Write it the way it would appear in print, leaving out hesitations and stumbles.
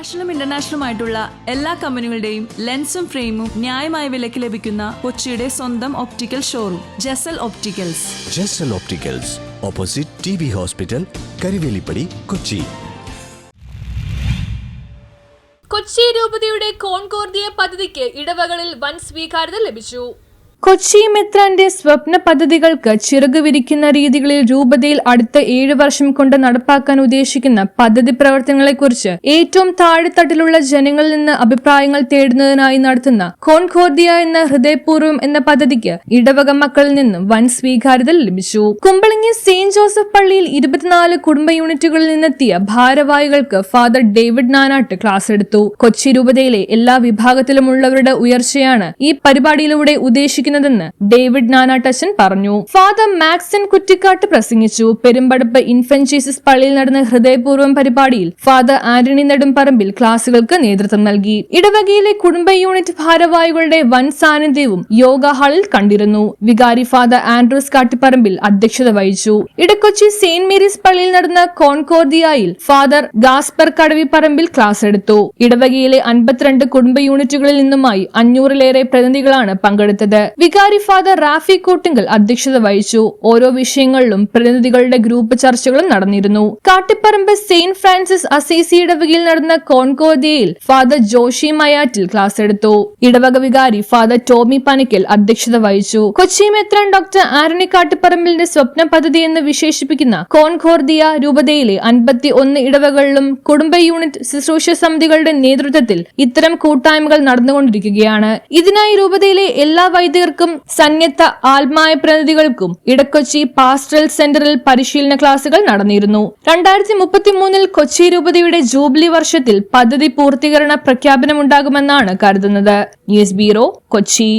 നാഷണലും ഇന്റർനാഷണലുമായിട്ടുള്ള എല്ലാ കമ്പനികളുടെയും ലെൻസും ഫ്രെയിമും ന്യായമായ വിലയ്ക്ക് ലഭിക്കുന്ന കൊച്ചിയുടെ സ്വന്തം optical showroom Jesal opticals. Jesal opticals, opposite TB hospital, Karivelippady, Kochi. Kochi രൂപതയുടെ കോൺകോർദിയ പദ്ധതിക്ക് ഇടവകളിൽ വൻ സ്വീകാര്യത ലഭിച്ചു. കൊച്ചി മെത്രാന്റെ സ്വപ്ന പദ്ധതികൾക്ക് ചിറക് വിരിക്കുന്ന രീതികളിൽ രൂപതയിൽ അടുത്ത 7 വർഷം കൊണ്ട് നടപ്പാക്കാൻ ഉദ്ദേശിക്കുന്ന പദ്ധതി പ്രവർത്തനങ്ങളെക്കുറിച്ച് ഏറ്റവും താഴെത്തട്ടിലുള്ള ജനങ്ങളിൽ നിന്ന് അഭിപ്രായങ്ങൾ തേടുന്നതിനായി നടത്തുന്ന കോൺകോർദിയ എന്ന ഹൃദയപൂർവ്വം എന്ന പദ്ധതിക്ക് ഇടവക മക്കളിൽ നിന്നും വൻ സ്വീകാര്യത ലഭിച്ചു. കുമ്പളങ്ങി സെയിന്റ് ജോസഫ് പള്ളിയിൽ 24 കുടുംബ യൂണിറ്റുകളിൽ നിന്നെത്തിയ ഭാരവാഹികൾക്ക് ഫാദർ ഡേവിഡ് നാനാട്ട് ക്ലാസ് എടുത്തു. കൊച്ചി രൂപതയിലെ എല്ലാ വിഭാഗത്തിലുമുള്ളവരുടെ ഉയർച്ചയാണ് ഈ പരിപാടിയിലൂടെ ഉദ്ദേശിക്കുന്നത് െന്ന് ഡേവിഡ് നാനാട്ടച്ചൻ പറഞ്ഞു. ഫാദർ മാക്സൻ കുറ്റിക്കാട്ട് പ്രസംഗിച്ചു. പെരുമ്പടപ്പ് ഇൻഫന്റ് ജീസസ് പള്ളിയിൽ നടന്ന ഹൃദയപൂർവ്വം പരിപാടിയിൽ ഫാദർ ആന്റണി നെടുംപറമ്പിൽ ക്ലാസുകൾക്ക് നേതൃത്വം നൽകി. ഇടവകയിലെ കുടുംബ യൂണിറ്റ് ഭാരവാഹികളുടെ വൻ സാന്നിധ്യവും യോഗ ഹാളിൽ കണ്ടിരുന്നു. വികാരി ഫാദർ ആൻഡ്രൂസ് കാട്ടിപ്പറമ്പിൽ അധ്യക്ഷത വഹിച്ചു. ഇടക്കൊച്ചി സെയിന്റ് മേരീസ് പള്ളിയിൽ നടന്ന കോൺകോർദിയയിൽ ഫാദർ ഗാസ്പർ കടവിപ്പറമ്പിൽ ക്ലാസ് എടുത്തു. ഇടവകയിലെ 52 കുടുംബ യൂണിറ്റുകളിൽ നിന്നുമായി 500-ലേറെ പ്രതിനിധികളാണ് പങ്കെടുത്തത്. വികാരി ഫാദർ റാഫി കോട്ടിങ്കൽ അധ്യക്ഷത വഹിച്ചു. ഓരോ വിഷയങ്ങളിലും പ്രതിനിധികളുടെ ഗ്രൂപ്പ് ചർച്ചകളും നടന്നിരുന്നു. കാട്ടിപ്പറമ്പ് സെയിന്റ് ഫ്രാൻസിസ് അസീസി ഇടവകയിൽ നടന്ന കോൺകോർദിയയിൽ ഫാദർ ജോഷി മയാറ്റിൽ ക്ലാസ് എടുത്തു. ഇടവക വികാരി ഫാദർ ടോമി പനിക്കൽ അധ്യക്ഷത വഹിച്ചു. കൊച്ചി മെത്രാൻ ഡോക്ടർ ആന്റണി കാട്ടിപ്പറമ്പിലിന്റെ സ്വപ്ന പദ്ധതി എന്ന് വിശേഷിപ്പിക്കുന്ന കോൺകോർദിയ രൂപതയിലെ 51 ഇടവകളിലും കുടുംബ യൂണിറ്റ് ശുശ്രൂഷ സമിതികളുടെ നേതൃത്വത്തിൽ ഇത്തരം കൂട്ടായ്മകൾ നടന്നുകൊണ്ടിരിക്കുകയാണ്. ഇതിനായി രൂപതയിലെ എല്ലാ വൈദികർക്കും സന്നദ്ധ ആത്മായ പ്രതിനിധികൾക്കും ഇടക്കൊച്ചി പാസ്റ്ററൽ സെന്ററിൽ പരിശീലന ക്ലാസുകൾ നടന്നിരുന്നു. 2033 കൊച്ചി രൂപതയുടെ ജൂബിലി വർഷത്തിൽ പദ്ധതി പൂർത്തീകരണ പ്രഖ്യാപനമുണ്ടാകുമെന്നാണ് കരുതുന്നത്. News bureau, Kochi.